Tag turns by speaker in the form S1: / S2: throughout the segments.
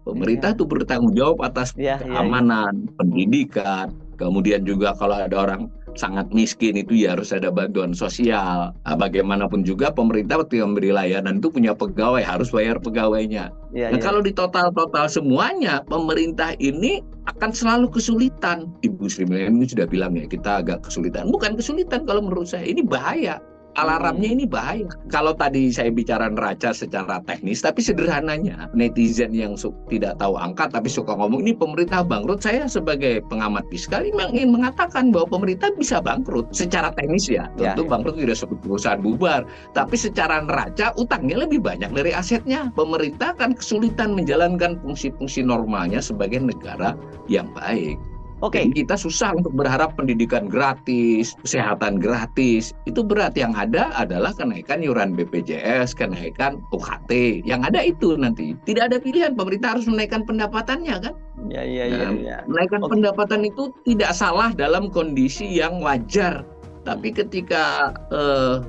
S1: Pemerintah itu bertanggung jawab atas
S2: Iya, iya, iya.
S1: keamanan, pendidikan, kemudian juga kalau ada orang sangat miskin itu ya harus ada bantuan sosial. Nah, bagaimanapun juga pemerintah waktu yang memberi layanan itu punya pegawai, harus bayar pegawainya.
S2: Iya,
S1: Nah
S2: iya.
S1: kalau di total semuanya, pemerintah ini akan selalu kesulitan. Ibu Sri Mulyani sudah bilang ya, kita agak kesulitan. Bukan kesulitan kalau menurut saya, ini bahaya. Alarmnya ini bahaya. Kalau tadi saya bicara neraca secara teknis, tapi sederhananya netizen yang tidak tahu angka tapi suka ngomong ini pemerintah bangkrut, saya sebagai pengamat fiskal memang ingin mengatakan bahwa pemerintah bisa bangkrut secara teknis ya. Tentu bangkrut tidak seperti perusahaan bubar, tapi secara neraca utangnya lebih banyak dari asetnya. Pemerintah akan kesulitan menjalankan fungsi-fungsi normalnya sebagai negara yang baik. Jadi kita susah untuk berharap pendidikan gratis, kesehatan gratis. Itu berat. Yang ada adalah kenaikan iuran BPJS, kenaikan UKT. Yang ada itu nanti. Tidak ada pilihan. Pemerintah harus menaikkan pendapatannya kan.
S2: Iya.
S1: Menaikkan pendapatan itu tidak salah dalam kondisi yang wajar. Tapi ketika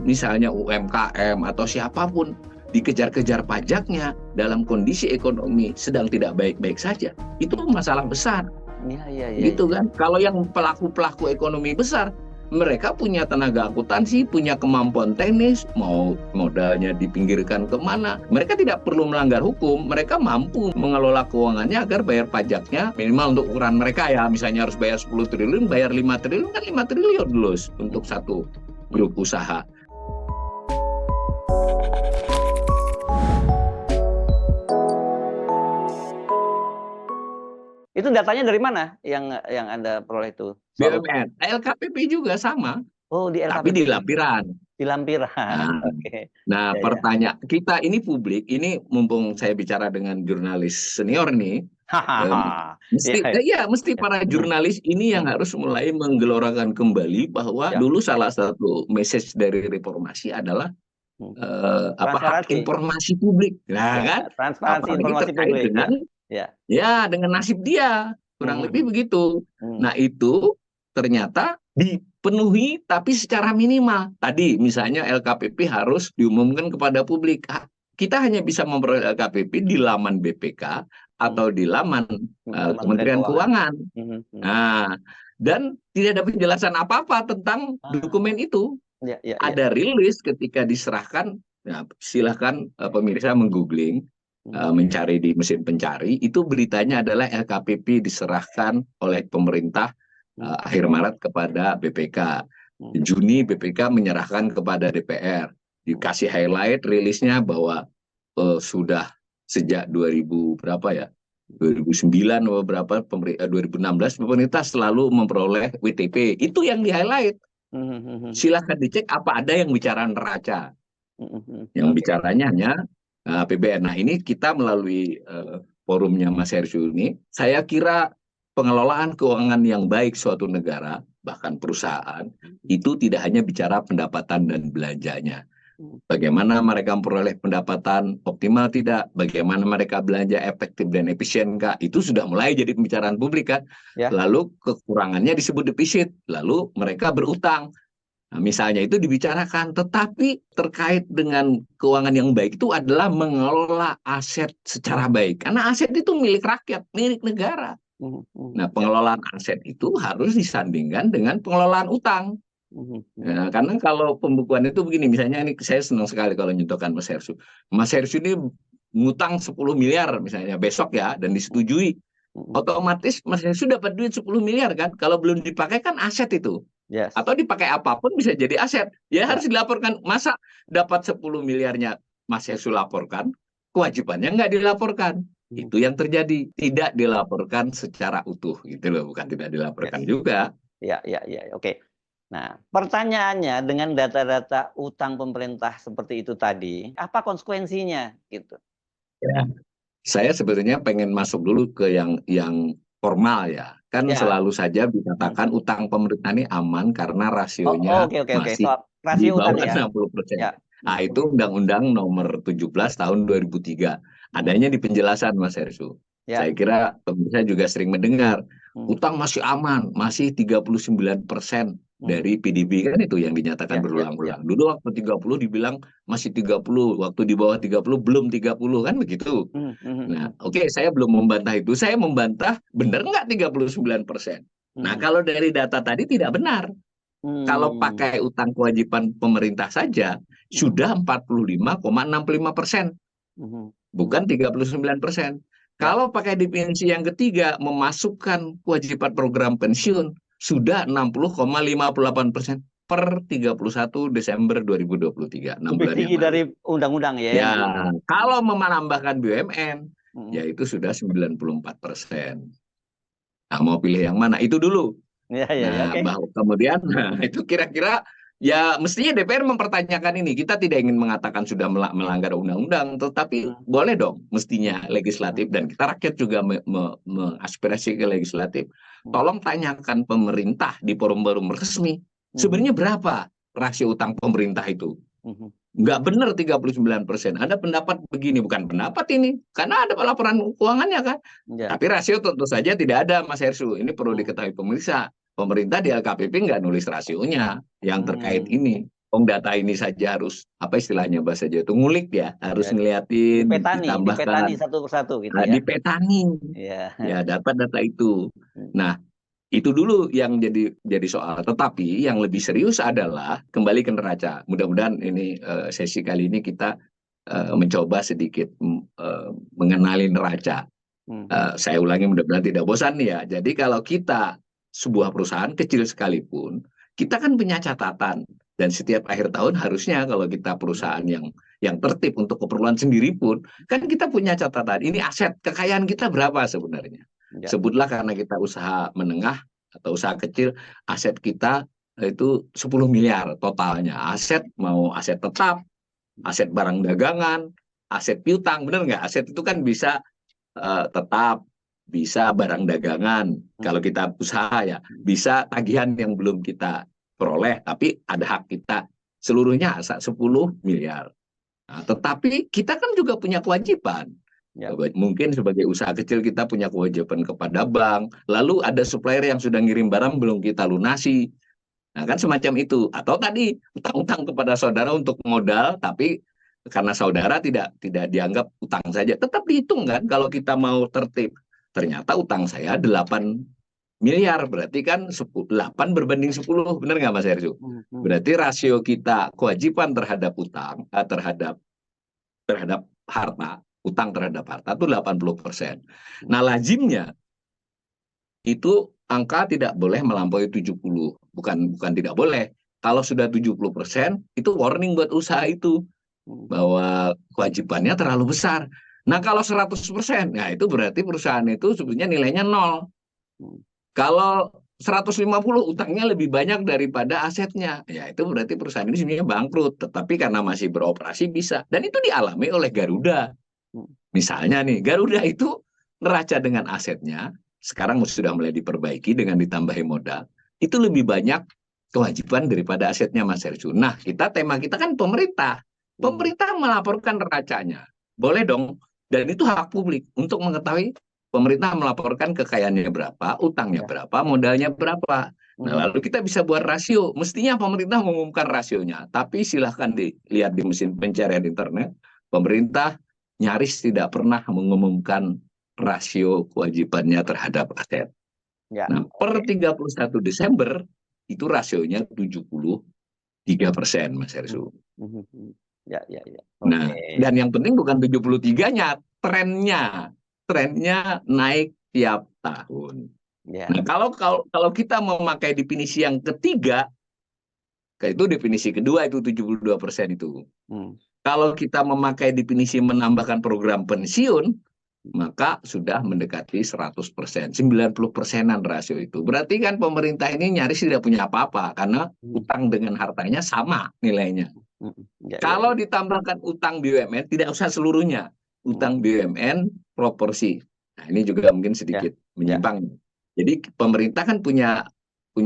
S1: misalnya UMKM atau siapapun dikejar-kejar pajaknya dalam kondisi ekonomi sedang tidak baik-baik saja, itu masalah besar.
S2: Iya.
S1: Gitu kan. Kalau yang pelaku-pelaku ekonomi besar, mereka punya tenaga akuntansi, punya kemampuan teknis, mau modalnya dipinggirkan kemana. Mereka tidak perlu melanggar hukum, mereka mampu mengelola keuangannya agar bayar pajaknya minimal untuk ukuran mereka ya. Misalnya harus bayar 10 triliun, bayar 5 triliun, kan 5 triliun dulu untuk satu grup usaha.
S2: Itu datanya dari mana yang Anda peroleh itu?
S1: BUMN, LKPP juga sama.
S2: Oh, di LKPP.
S1: Tapi di lampiran.
S2: Di lampiran.
S1: Nah, pertanyaan kita ini publik, ini mumpung saya bicara dengan jurnalis senior nih, mesti para jurnalis ini yang harus mulai menggelorakan kembali bahwa dulu salah satu message dari reformasi adalah hak informasi publik. Nah, kan?
S2: Transparansi informasi
S1: terkait
S2: publik.
S1: dengan nasib dia, kurang lebih begitu. Nah, itu ternyata dipenuhi tapi secara minimal. Tadi misalnya LKPP harus diumumkan kepada publik. Kita hanya bisa memperoleh LKPP di laman BPK atau di laman Kementerian Keuangan. Nah, dan tidak ada penjelasan apa-apa tentang dokumen itu. Ada rilis ketika diserahkan. Nah, silahkan pemirsa menggoogling, mencari di mesin pencari, itu beritanya adalah LKPP diserahkan oleh pemerintah akhir Maret kepada BPK. Juni BPK menyerahkan kepada DPR. Dikasih highlight rilisnya bahwa sudah sejak 2000 berapa ya? 2009 atau berapa 2016 pemerintah selalu memperoleh WTP. Itu yang di-highlight. Silahkan dicek apa ada yang bicara neraca. Yang bicaranya hanya APBN. Nah, ini kita melalui forumnya Mas Hersyu ini, saya kira pengelolaan keuangan yang baik suatu negara, bahkan perusahaan, itu tidak hanya bicara pendapatan dan belanjanya. Bagaimana mereka memperoleh pendapatan optimal tidak, bagaimana mereka belanja efektif dan efisien kah, itu sudah mulai jadi pembicaraan publik kan. Lalu kekurangannya disebut defisit, lalu mereka berutang. Nah, misalnya itu dibicarakan, tetapi terkait dengan keuangan yang baik itu adalah mengelola aset secara baik. Karena aset itu milik rakyat, milik negara. Nah, pengelolaan aset itu harus disandingkan dengan pengelolaan utang. Nah, karena kalau pembukuan itu begini, misalnya ini saya senang sekali kalau nyontohkan Mas Hersyu. Mas Hersyu ini ngutang 10 miliar misalnya besok ya, dan disetujui. Otomatis Mas Hersyu dapat duit 10 miliar kan, kalau belum dipakai kan aset itu. Atau dipakai apapun bisa jadi aset. Ya harus dilaporkan. Masa dapat 10 miliarnya Mas Hersyu laporkan, kewajibannya nggak dilaporkan. Itu yang terjadi. Tidak dilaporkan secara utuh gitu loh, bukan tidak dilaporkan juga.
S2: Oke. Nah, pertanyaannya dengan data-data utang pemerintah seperti itu tadi, apa konsekuensinya gitu?
S1: Ya. Saya sebenarnya pengen masuk dulu ke yang formal ya. Kan selalu saja dikatakan utang pemerintah ini aman karena rasionya masih di bawah 60%. Nah, itu Undang-Undang Nomor 17 Tahun 2003. Adanya di penjelasan Mas Hersyu. Saya kira pemirsa juga sering mendengar, utang masih aman, masih 39%. dari PDB kan itu yang dinyatakan
S2: Ya,
S1: berulang-ulang. Dulu waktu 30 dibilang masih 30, waktu di bawah 30 belum 30 kan begitu. Nah, oke, saya belum membantah itu. Saya membantah benar nggak 39%. Nah, kalau dari data tadi tidak benar. Kalau pakai utang kewajiban pemerintah saja sudah 45,65%, bukan 39%. Kalau pakai definisi yang ketiga, memasukkan kewajiban program pensiun sudah 60,58% per 31 Desember 2023, 6
S2: Lebih
S1: bulan yang
S2: tinggi
S1: lalu.
S2: dari undang-undang ya.
S1: Ya, kalau menambahkan BUMN, ya itu sudah 94%. Nah, mau pilih yang mana? Itu dulu.
S2: Ya,
S1: Nah,
S2: oke.
S1: bahwa kemudian itu kira-kira ya mestinya DPR mempertanyakan ini. Kita tidak ingin mengatakan sudah melanggar undang-undang, tetapi boleh dong mestinya legislatif dan kita rakyat juga mengaspirasi ke legislatif. Tolong tanyakan pemerintah di forum-forum resmi, sebenarnya berapa rasio utang pemerintah itu? Nggak benar 39%. Ada pendapat begini, bukan pendapat ini, karena ada laporan keuangannya kan. Tapi rasio tentu saja tidak ada, Mas Hersu. Ini perlu diketahui pemirsa. Pemerintah di LKPP nggak nulis rasionya yang terkait ini. Data ini saja harus, apa istilahnya bahasa Jawa itu, ngulik ya. Harus ngeliatin,
S2: dipetani
S1: ditambahkan.
S2: satu persatu gitu ya.
S1: Dipetani. Ya, data-data itu. Nah, itu dulu yang jadi soal. Tetapi yang lebih serius adalah kembali ke neraca. Mudah-mudahan ini sesi kali ini kita mencoba sedikit mengenali neraca. Saya ulangi, mudah-mudahan tidak bosan ya. Jadi kalau kita sebuah perusahaan kecil sekalipun, kita kan punya catatan. Dan setiap akhir tahun harusnya kalau kita perusahaan yang tertib untuk keperluan sendiri pun, kan kita punya catatan. Ini aset kekayaan kita berapa sebenarnya. Sebutlah karena kita usaha menengah atau usaha kecil, aset kita itu 10 miliar totalnya. Aset mau aset tetap, aset barang dagangan, aset piutang, benar nggak? Aset itu kan bisa tetap, bisa barang dagangan. Kalau kita usaha ya, bisa tagihan yang belum kita peroleh, tapi ada hak kita. Seluruhnya 10 miliar. Nah, tetapi kita kan juga punya kewajiban. Mungkin sebagai usaha kecil kita punya kewajiban kepada bank, lalu ada supplier yang sudah ngirim barang belum kita lunasi. Nah, kan semacam itu. Atau tadi utang-utang kepada saudara untuk modal, tapi karena saudara tidak dianggap utang saja, tetap dihitung kan kalau kita mau tertib. Ternyata utang saya 8 miliar, berarti kan 8 berbanding 10, benar nggak Mas Herju? Berarti rasio kita kewajiban terhadap utang, terhadap harta, utang terhadap harta itu 80%. Nah, lazimnya itu angka tidak boleh melampaui 70. Bukan tidak boleh. Kalau sudah 70%, itu warning buat usaha itu. Bahwa kewajibannya terlalu besar. Nah, kalau 100%, nah itu berarti perusahaan itu sebenarnya nilainya 0. Kalau 150 utangnya lebih banyak daripada asetnya, ya itu berarti perusahaan ini sebenarnya bangkrut. Tetapi karena masih beroperasi bisa. Dan itu dialami oleh Garuda. Misalnya nih, Garuda itu neraca dengan asetnya, sekarang sudah mulai diperbaiki dengan ditambahi modal, itu lebih banyak kewajiban daripada asetnya Mas Herju. Nah, tema kita kan pemerintah. Pemerintah melaporkan neracanya. Boleh dong. Dan itu hak publik untuk mengetahui pemerintah melaporkan kekayaannya berapa, utangnya berapa, modalnya berapa. Nah, lalu kita bisa buat rasio. Mestinya pemerintah mengumumkan rasionya. Tapi silahkan dilihat di mesin pencarian internet. Pemerintah nyaris tidak pernah mengumumkan rasio kewajibannya terhadap aset. Nah, per 31 Desember itu rasionya 73%, Mas Hersu. Nah, dan yang penting bukan 73-nya, trennya naik tiap tahun. Nah, kalau kita memakai definisi yang ketiga, itu definisi kedua itu 72% itu. Kalau kita memakai definisi menambahkan program pensiun, maka sudah mendekati 100%, 90%-an rasio itu. Berarti kan pemerintah ini nyaris tidak punya apa-apa, karena utang dengan hartanya sama nilainya. Kalau ditambahkan utang BUMN, tidak usah seluruhnya. Utang BUMN proporsi. Nah, ini juga mungkin sedikit menyimpang. Jadi pemerintah kan punya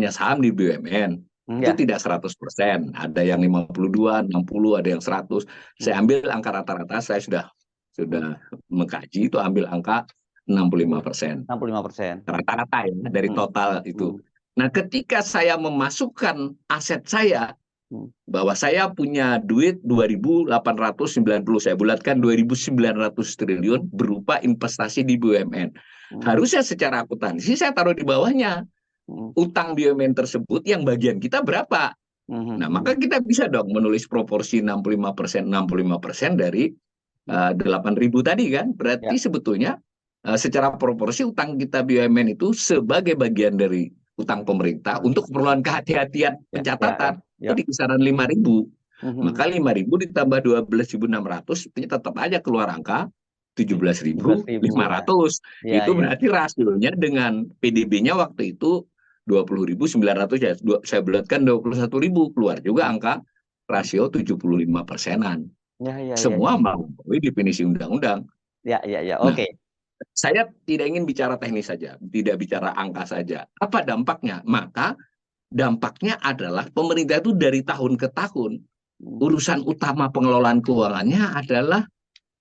S1: saham di BUMN. Itu tidak 100%. Ada yang 52, 60, ada yang 100. Saya ambil angka rata-rata, saya sudah mengkaji, itu ambil angka 65%.
S2: 65%.
S1: Rata-rata ya, dari total itu. Nah, ketika saya memasukkan aset saya, bahwa saya punya duit 2.890, saya bulatkan 2.900 triliun berupa investasi di BUMN. Harusnya secara akuntansi saya taruh di bawahnya utang BUMN tersebut yang bagian kita berapa. Nah, maka kita bisa dong menulis proporsi 65% dari 8.000 tadi kan. Berarti sebetulnya secara proporsi utang kita BUMN itu sebagai bagian dari utang pemerintah untuk keperluan kehati-hatian pencatatan itu di kisaran 5.000. Maka 5.000 ditambah 12.600 itu tetap aja keluar angka 17.500. Itu berarti rasionya dengan PDB-nya waktu itu 20.900 ya. Saya bulatkan 21.000, keluar juga angka rasio 75%-an. Semua melalui definisi undang-undang.
S2: Oke.
S1: Saya tidak ingin bicara teknis saja, tidak bicara angka saja. Apa dampaknya? Maka dampaknya adalah pemerintah itu dari tahun ke tahun, urusan utama pengelolaan keuangannya adalah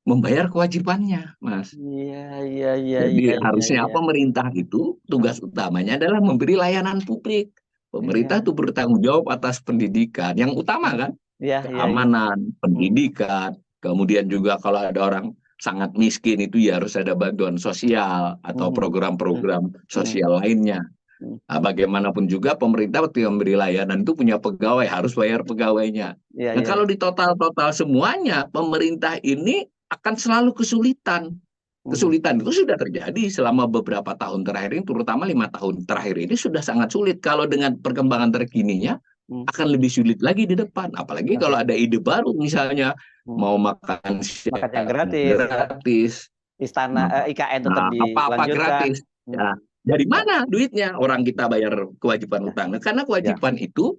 S1: membayar kewajibannya, Mas. Jadi harusnya pemerintah itu tugas utamanya adalah memberi layanan publik. Pemerintah itu bertanggung jawab atas pendidikan, yang utama kan, keamanan, pendidikan, kemudian juga kalau ada orang sangat miskin itu ya harus ada bantuan sosial atau program-program sosial lainnya. Nah, bagaimanapun juga pemerintah ketika memberi layanan itu punya pegawai, harus bayar pegawainya. Nah, kalau di total semuanya, pemerintah ini akan selalu kesulitan. Kesulitan itu sudah terjadi selama beberapa tahun terakhir ini, terutama 5 tahun terakhir ini sudah sangat sulit. Kalau dengan perkembangan terkininya akan lebih sulit lagi di depan. Apalagi kalau ada ide baru, misalnya mau makan
S2: yang
S1: gratis,
S2: istana IKN tetap
S1: apa-apa gratis. Ya, dari mana duitnya? Orang kita bayar kewajiban utang. Nah, karena kewajiban itu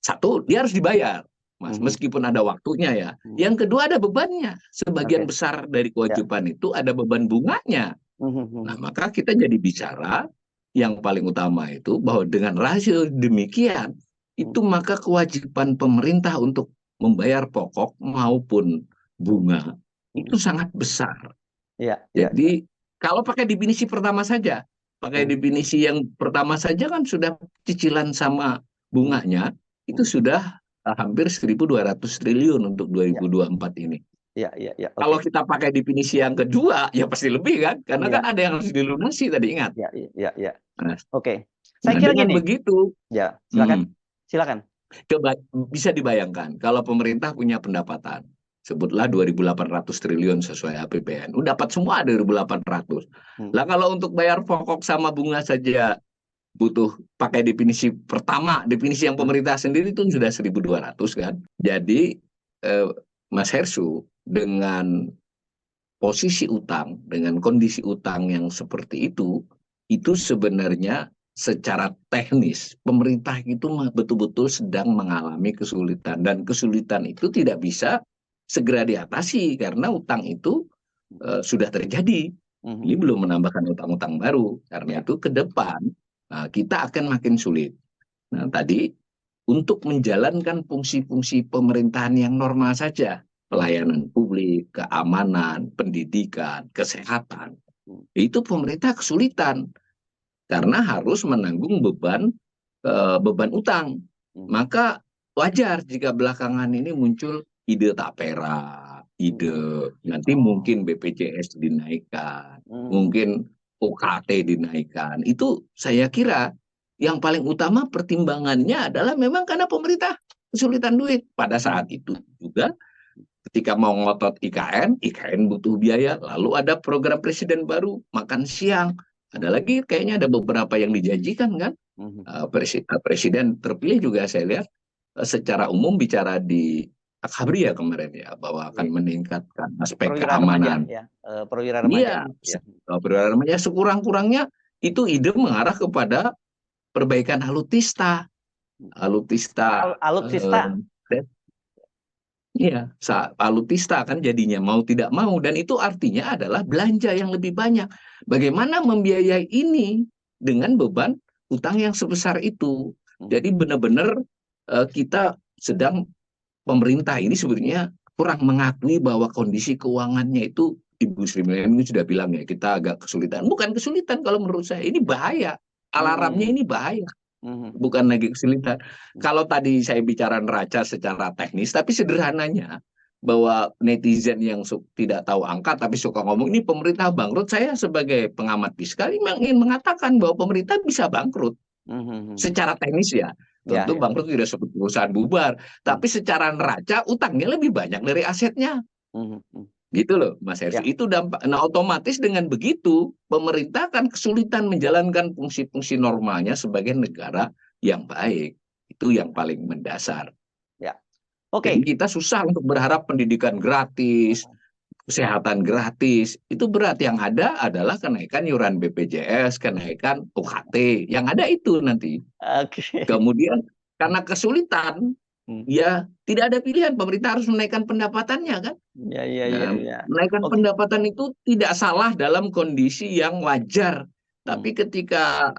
S1: satu, dia harus dibayar, Mas, meskipun ada waktunya ya. Yang kedua ada bebannya. Sebagian besar dari kewajiban itu ada beban bunganya. Nah, maka kita jadi bicara yang paling utama itu bahwa dengan rasio demikian, itu maka kewajiban pemerintah untuk membayar pokok maupun bunga itu sangat besar. Jadi kalau pakai definisi pertama saja, definisi yang pertama saja kan sudah cicilan sama bunganya itu sudah hampir 1.200 triliun untuk 2024 ini. Kalau kita pakai definisi yang kedua, ya pasti lebih kan, karena kan ada yang harus dilunasi tadi, ingat.
S2: Oke. Saya kira gini.
S1: Begitu.
S2: Ya, silakan.
S1: Bisa dibayangkan kalau pemerintah punya pendapatan sebutlah 2.800 triliun sesuai APBN. Dapat semua 2.800. Lah kalau untuk bayar pokok sama bunga saja butuh pakai definisi pertama, definisi yang pemerintah sendiri itu sudah 1.200 kan. Jadi Mas Hersu, dengan posisi utang, dengan kondisi utang yang seperti itu sebenarnya secara teknis pemerintah itu betul-betul sedang mengalami kesulitan, dan kesulitan itu tidak bisa segera diatasi karena utang itu sudah terjadi. Ini belum menambahkan utang-utang baru, karena itu ke depan kita akan makin sulit. Nah, tadi untuk menjalankan fungsi-fungsi pemerintahan yang normal saja, pelayanan publik, keamanan, pendidikan, kesehatan, itu pemerintah kesulitan karena harus menanggung beban utang. Maka wajar jika belakangan ini muncul ide tapera, ide nanti mungkin BPJS dinaikkan, mungkin UKT dinaikkan. Itu saya kira yang paling utama pertimbangannya adalah memang karena pemerintah kesulitan duit. Pada saat itu juga ketika mau ngotot IKN butuh biaya. Lalu ada program presiden baru, makan siang. Ada lagi kayaknya ada beberapa yang dijanjikan kan. Presiden terpilih juga saya lihat secara umum bicara di Akhabri ya kemarin ya, bahwa akan meningkatkan aspek keamanan.
S2: Perwira remaja.
S1: Perwira remaja sekurang-kurangnya itu ide mengarah kepada perbaikan alutsista. Iya, alutsista kan jadinya mau tidak mau, dan itu artinya adalah belanja yang lebih banyak. Bagaimana membiayai ini dengan beban utang yang sebesar itu? Jadi benar-benar kita sedang, pemerintah ini sebenarnya kurang mengakui bahwa kondisi keuangannya itu, Ibu Sri Mulyani sudah bilang ya, kita agak kesulitan. Bukan kesulitan kalau menurut saya, ini bahaya. alarmnya ini bahaya, bukan lagi kesulitan. Kalau tadi saya bicara neraca secara teknis, tapi sederhananya bahwa netizen yang tidak tahu angka tapi suka ngomong ini pemerintah bangkrut, saya sebagai pengamat fiskal memang ingin mengatakan bahwa pemerintah bisa bangkrut secara teknis ya. Tentu bangkrut tidak seperti perusahaan bubar, tapi secara neraca utangnya lebih banyak dari asetnya. Gitu loh Mas Hersu. Itu dampak. Nah, otomatis dengan begitu pemerintah akan kesulitan menjalankan fungsi-fungsi normalnya sebagai negara yang baik. Itu yang paling mendasar. Jadi kita susah untuk berharap pendidikan gratis, kesehatan gratis. Itu berat. Yang ada adalah kenaikan iuran BPJS, kenaikan UKT. Yang ada itu nanti. Kemudian karena kesulitan, ya tidak ada pilihan, pemerintah harus menaikkan pendapatannya kan. Menaikkan pendapatan itu tidak salah dalam kondisi yang wajar. Tapi ketika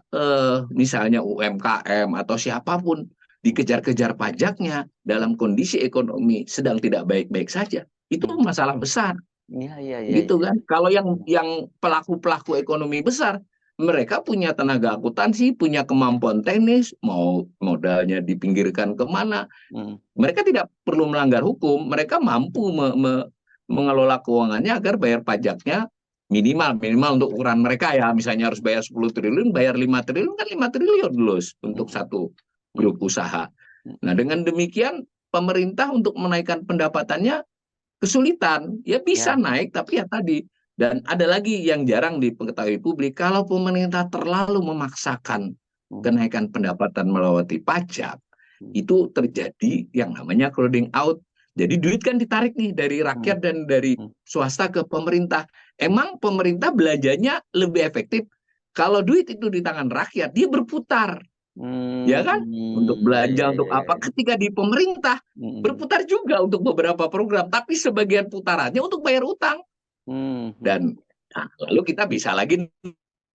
S1: misalnya UMKM atau siapapun dikejar-kejar pajaknya dalam kondisi ekonomi sedang tidak baik-baik saja, itu masalah besar. Gitu kan. Kalau yang pelaku-pelaku ekonomi besar, mereka punya tenaga akuntansi, punya kemampuan teknis, mau modalnya dipinggirkan kemana, mereka tidak perlu melanggar hukum, mereka mampu mengelola keuangannya agar bayar pajaknya minimal untuk ukuran mereka ya, misalnya harus bayar 10 triliun, bayar 5 triliun, kan 5 triliun loh untuk satu grup usaha. Nah, dengan demikian pemerintah untuk menaikkan pendapatannya kesulitan, ya bisa naik, tapi ya tadi. Dan ada lagi yang jarang diketahui publik, kalau pemerintah terlalu memaksakan kenaikan pendapatan melewati pajak, itu terjadi yang namanya crowding out. Jadi duit kan ditarik nih dari rakyat dan dari swasta ke pemerintah. Emang pemerintah belanjanya lebih efektif kalau duit itu di tangan rakyat, dia berputar. Ya kan? Untuk belanja, untuk apa? Ketika di pemerintah, berputar juga untuk beberapa program, tapi sebagian putarannya untuk bayar utang. Dan lalu kita bisa lagi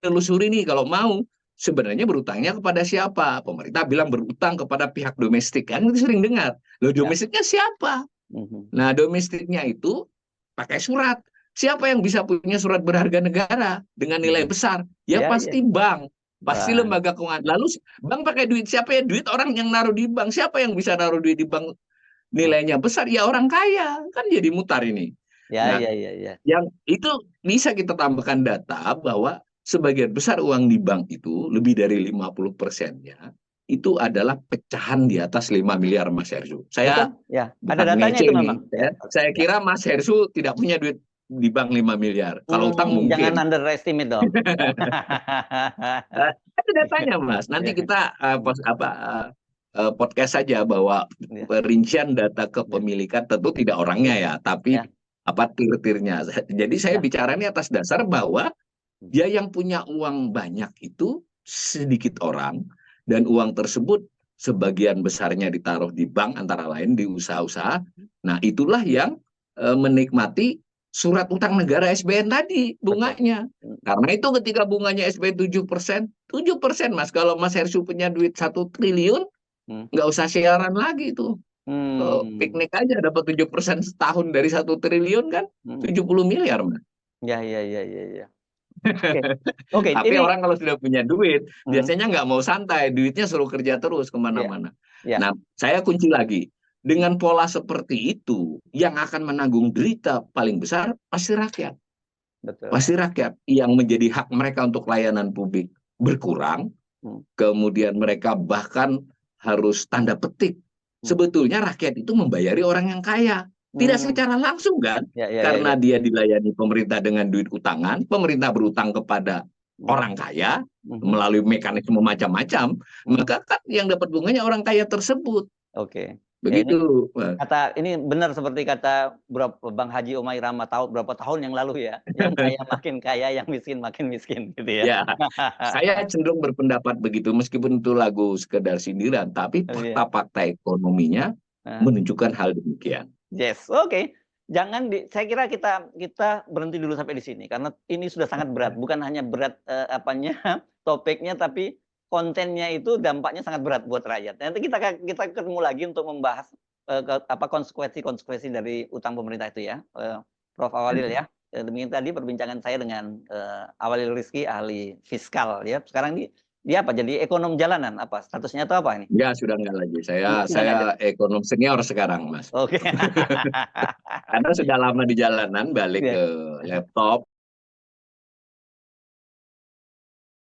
S1: telusuri nih kalau mau, sebenarnya berutangnya kepada siapa? Pemerintah bilang berutang kepada pihak domestik, kan itu sering dengar. Loh, domestiknya siapa? Nah, domestiknya itu pakai surat. Siapa yang bisa punya surat berharga negara dengan nilai besar? Ya pasti bank. Pasti lembaga keuangan. Lalu bank pakai duit siapa ya? Duit orang yang naruh di bank. Siapa yang bisa naruh duit di bank nilainya besar? Ya orang kaya. Kan jadi mutar ini. Yang itu bisa kita tambahkan data bahwa sebagian besar uang di bank itu, lebih dari 50%-nya, itu adalah pecahan di atas 5 miliar Mas Hersu. Saya
S2: ada datanya itu memang.
S1: Saya kira Mas Hersu tidak punya duit di bank 5 miliar. Kalau utang mungkin.
S2: Jangan underestimate dong.
S1: Itu datanya Mas. Nanti kita podcast saja bahwa perincian data kepemilikan tentu tidak orangnya ya, tapi tir-tirnya. Jadi saya bicara ini atas dasar bahwa dia yang punya uang banyak itu sedikit orang, dan uang tersebut sebagian besarnya ditaruh di bank, antara lain di usaha-usaha. Nah, itulah yang menikmati surat utang negara SBN tadi bunganya. Karena itu ketika bunganya SBN 7%, Mas. Kalau Mas Hersu punya duit 1 triliun, nggak usah siaran lagi tuh. Piknik aja dapat 7% setahun dari 1 triliun kan, 70 miliar Mas. Oke. Tapi ini orang kalau sudah punya duit, biasanya nggak mau santai, duitnya suruh kerja terus kemana-mana. Nah, saya kunci lagi. Dengan pola seperti itu, yang akan menanggung derita paling besar pasti rakyat. Pasti rakyat yang menjadi hak mereka untuk layanan publik berkurang, kemudian mereka bahkan harus tanda petik. Sebetulnya rakyat itu membayari orang yang kaya. Tidak secara langsung kan, karena dia dilayani pemerintah dengan duit utangan, pemerintah berutang kepada orang kaya melalui mekanisme macam-macam, maka kan yang dapat bunganya orang kaya tersebut. Begitu.
S2: Ini benar seperti kata Bang Haji Omai Rama berapa tahun yang lalu ya, yang kaya makin kaya, yang miskin makin miskin gitu ya.
S1: Saya cenderung berpendapat begitu, meskipun itu lagu sekedar sindiran, tapi fakta-fakta ekonominya menunjukkan hal demikian.
S2: Saya kira kita berhenti dulu sampai di sini karena ini sudah sangat berat, bukan hanya berat topiknya, tapi kontennya itu dampaknya sangat berat buat rakyat. Nanti kita ketemu lagi untuk membahas konsekuensi dari utang pemerintah itu ya, Prof. Awalil ya. Demikian tadi perbincangan saya dengan Awalil Rizky, ahli fiskal ya. Sekarang ini Dia apa? Jadi ekonom jalanan apa? Statusnya atau apa ini?
S1: Enggak, sudah enggak lagi.
S2: Sudah
S1: Saya
S2: nggak
S1: ekonom senior sekarang, Mas.
S2: Oke.
S1: Karena sudah lama di jalanan, balik
S2: Iya.
S1: ke laptop,